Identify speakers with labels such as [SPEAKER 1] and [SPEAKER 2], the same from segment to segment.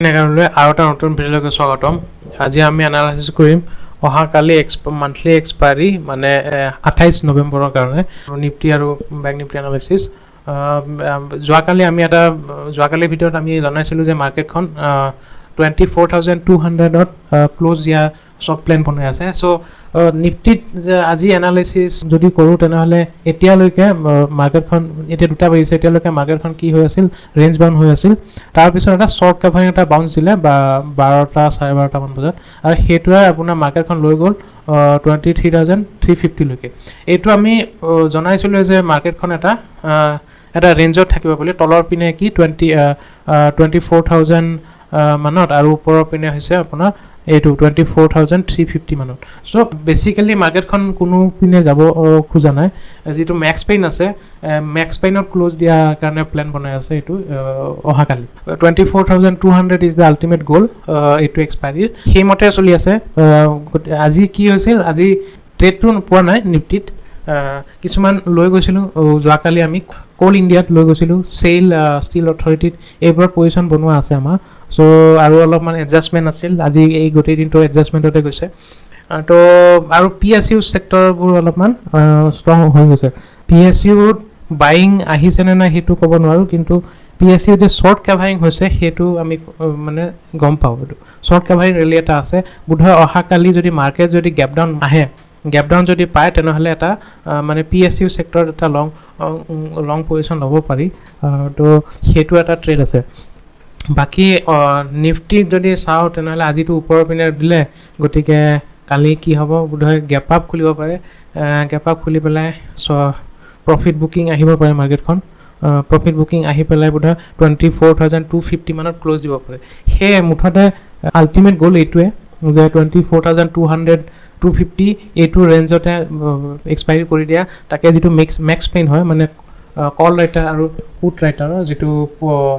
[SPEAKER 1] আৰু এটা নতুন ভিডিঅ'লৈকে স্বাগতম। আজি আমি এনালাইচিছ কৰিম অহাকালি মান্থলি এক্সপায়াৰি মানে 28 নৱেম্বৰৰ কাৰণে নিফটি আৰু বেংক নিফটি এনালাইচিছ। যোৱাকালি ভিডিঅ'ত আমি জনাইছিলোঁ যে মাৰ্কেটখন 24,200ত ক্ল'জ দিয়া চব প্লেন বনাই আছে। চ' নিফটিত আজি এনালাইচিছ যদি কৰোঁ তেনেহ'লে এতিয়ালৈকে মাৰ্কেটখন এতিয়া 2টা বাজিছে, এতিয়ালৈকে মাৰ্কেটখন কি হৈ আছিল, ৰেঞ্জ বাউণ্ড হৈ আছিল। তাৰপিছত এটা শ্বৰ্ট কাভাৰিং এটা বাউন্স দিলে 12টা 12:30মান বজাত, আৰু সেইটোৱে আপোনাৰ মাৰ্কেটখন লৈ গ'ল 23,350লৈকে। এইটো আমি জনাইছিলোঁ যে মাৰ্কেটখন এটা ৰেঞ্জত থাকিব বুলি, তলৰ পিনে কি 24,000 মানত আৰু ওপৰৰ পিনে হৈছে আপোনাৰ এইটো 24,350 মানত। চ' বেচিকেলি মাৰ্কেটখন কোনো পিনে যাব খোজা নাই। যিটো মেক্স পেইন আছে, মেক্স পেইনত ক্ল'জ দিয়াৰ কাৰণে প্লেন বনাই আছে এইটো অহাকালি। 24,200 ইজ দ্য আল্টিমেট গ'ল এইটো এক্সপায়াৰিৰ, সেইমতে চলি আছে। আজি কি হৈছিল, আজি ট্ৰেডটো পোৱা নাই নিফটিত। কিছুমান লৈ গৈছিলোঁ যোৱাকালি আমি কোল ইণ্ডিয়াত লৈ গৈছিলোঁ, চেইল ষ্টিল অথৰিটিত, এইবোৰত পজিশ্যন বনোৱা আছে আমাৰ। চ' আৰু অলপমান এডজাষ্টমেণ্ট আছিল, আজি এই গোটেই দিনটো এডজাষ্টমেণ্টতে গৈছে। তো আৰু PSU ছেক্টৰবোৰ অলপমান ষ্ট্ৰং হৈ গৈছে। PSUত বাইং আহিছেনে নাই সেইটো ক'ব নোৱাৰোঁ, কিন্তু PSU যে শ্বৰ্ট কাভাৰিং হৈছে সেইটো আমি মানে গম পাওঁ। এইটো শ্বৰ্ট কাভাৰিং ৰেলী এটা আছে। বোধহয় অহাকালি যদি মাৰ্কেট যদি গেপ ডাউন আহে, গেপ ডাউন যদি পায় তেনেহ'লে এটা মানে PSU ছেক্টৰত এটা লং পজিশ্যন ল'ব পাৰি। তো সেইটো এটা ট্ৰেড আছে। বাকী নিফটিত যদি চাওঁ তেনেহ'লে আজিতো ওপৰৰ পিনে দিলে, গতিকে কালি কি হ'ব, বোধহয় গেপ আপ খুলিব পাৰে। গেপ আপ খুলি পেলাই প্ৰফিট বুকিং আহিব পাৰে মাৰ্কেটখন। প্ৰফিট বুকিং আহি পেলাই বোধহয় 24,250 মানত ক্ল'জ দিব পাৰে। সেয়ে মুঠতে আল্টিমেট গ'ল এইটোৱে যে 24,250 এইটো ৰেঞ্জতে এক্সপায়াৰি কৰি দিয়া। তাকে যিটো মেক্স পেইন হয়, মানে কল ৰাইটাৰ আৰু পুট ৰাইটাৰৰ যিটো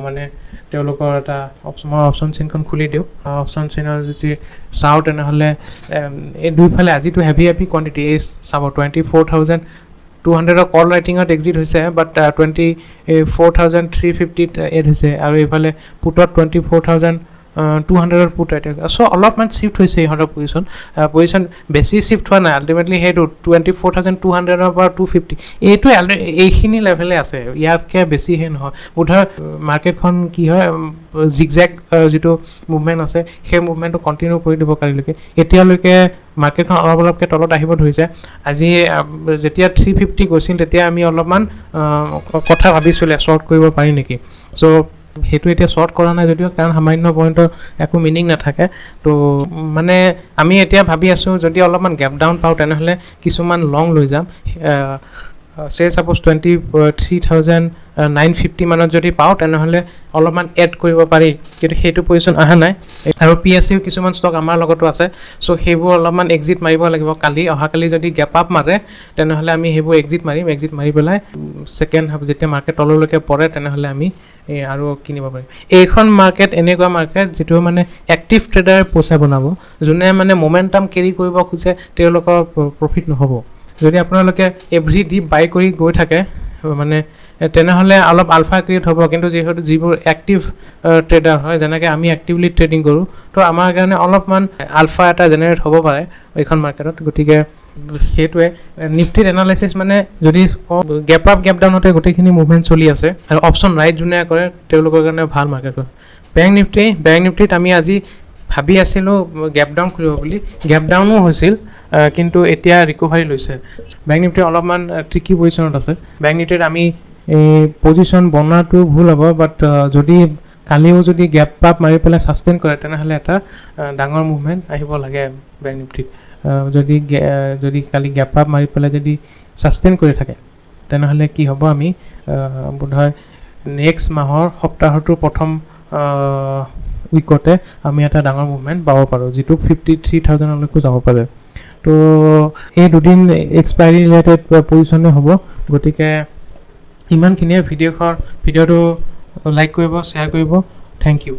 [SPEAKER 1] মানে তেওঁলোকৰ এটা অপশ্যন চেইনখন খুলি দিওঁ। অপশ্যন চেইনৰ যদি চাওঁ তেনেহ'লে এই দুইফালে আজিতো হেভি কোৱাণ্টিটি এই চাব 24,200 কল ৰাইটিঙত এক্সিট হৈছে, বাট 24,350ত এড হৈছে, আৰু এইফালে পুটত 24,200 পুট ৰাইটিং আছে। চ' অলপমান চিফ্ট হৈছে ইহঁতৰ পজিশ্যন বেছি চিফ্ট হোৱা নাই। আল্টিমেটলি সেইটো 24,200ৰ পৰা 250 এইটো এইখিনি লেভেলে আছে, ইয়াতকৈ বেছিহে নহয়। বোধহয় মাৰ্কেটখন কি হয়, জিগজেগ যিটো মুভমেণ্ট আছে সেই মুভমেণ্টটো কণ্টিনিউ কৰি দিব কালিলৈকে। এতিয়ালৈকে মাৰ্কেটখন অলপকৈ তলত আহিব ধৰিছে। আজি যেতিয়া 350 গৈছিল তেতিয়া আমি অলপমান কথা ভাবিছিলোঁ শ্বৰ্ট কৰিব পাৰি নেকি। চ' সেইটো এতিয়া শ্বৰ্ট কৰা নাই যদিও, কাৰণ সামান্য পইণ্টৰ একো মিনিং নাথাকে। তো মানে আমি এতিয়া ভাবি আছোঁ যদি অলপমান গেপ ডাউন পাওঁ তেনেহ'লে কিছুমান লং লৈ যাম। ছাপ'জ 23,950 মানত যদি পাওঁ তেনেহ'লে অলপমান এড কৰিব পাৰি, কিন্তু সেইটো পজিশ্যন অহা নাই। আৰু PSU কিছুমান ষ্টক আমাৰ লগতো আছে। চ' সেইবোৰ অলপমান এক্সিট মাৰিব লাগিব কালি। অহাকালি যদি গেপ আপ মাৰে তেনেহ'লে আমি সেইবোৰ এক্সিট মাৰি পেলাই ছেকেণ্ড হাফ যেতিয়া মাৰ্কেট তললৈকে পৰে তেনেহ'লে আমি আৰু কিনিব পাৰিম। এইখন মাৰ্কেট এনেকুৱা মাৰ্কেট যিটো মানে এক্টিভ ট্ৰেডাৰে পইচা বনাব। যোনে মানে মমেণ্টাম কেৰি কৰিব খোজে তেওঁলোকৰ প্ৰফিট নহ'ব। যদি আপোনালোকে এভৰি ডিপ বাই কৰি গৈ থাকে মানে তেনেহ'লে অলপ আলফা ক্ৰিয়েট হ'ব, কিন্তু যিবোৰ এক্টিভ ট্ৰেডাৰ হয়, যেনেকৈ আমি এক্টিভলি ট্ৰেডিং কৰোঁ, তো আমাৰ কাৰণে অলপমান আলফা এটা জেনেৰেট হ'ব পাৰে এইখন মাৰ্কেটত। গতিকে সেইটোৱে নিফটিত এনালাইচিছ মানে যদি কওঁ গেপ আপ গেপ ডাউনতে গোটেইখিনি মুভমেণ্ট চলি আছে, আৰু অপশ্যন ৰাইট যোনে কৰে তেওঁলোকৰ কাৰণে ভাল মাৰ্কেট হয়। বেংক নিফটিত আমি আজি ভাবি আছিলোঁ গেপ ডাউন খুলিব বুলি, গেপ ডাউনো হৈছিল, কিন্তু এতিয়া ৰিকভাৰী লৈছে। বেংক নিফটি অলপমান ট্ৰিকি পজিশ্যনত আছে। বেংক নিফটিত আমি পজিশ্যন বনোৱাটো ভুল হ'ব, বাট যদি কালিও যদি গেপ আপ মাৰি পেলাই ছাষ্টেইন কৰে তেনেহ'লে এটা ডাঙৰ মুভমেণ্ট আহিব লাগে বেংক নিফটিত। যদি কালি গেপ আপ মাৰি পেলাই যদি ছাষ্টেইন কৰি থাকে তেনেহ'লে কি হ'ব, আমি বোধহয় নেক্সট মাহৰ সপ্তাহটোৰ প্ৰথম উইকতে আমি এটা ডাঙৰ মুভমেণ্ট পাব পাৰোঁ, যিটো 53,000লৈকে যাব পাৰে। তো এই দুদিন এক্সপায়াৰি ৰিলেটেড পজিশ্যনে হ'ব। গতিকে ইমানখিনিয়ে ভিডিঅ'টো লাইক কৰিব, শ্বেয়াৰ কৰিব। Thank U.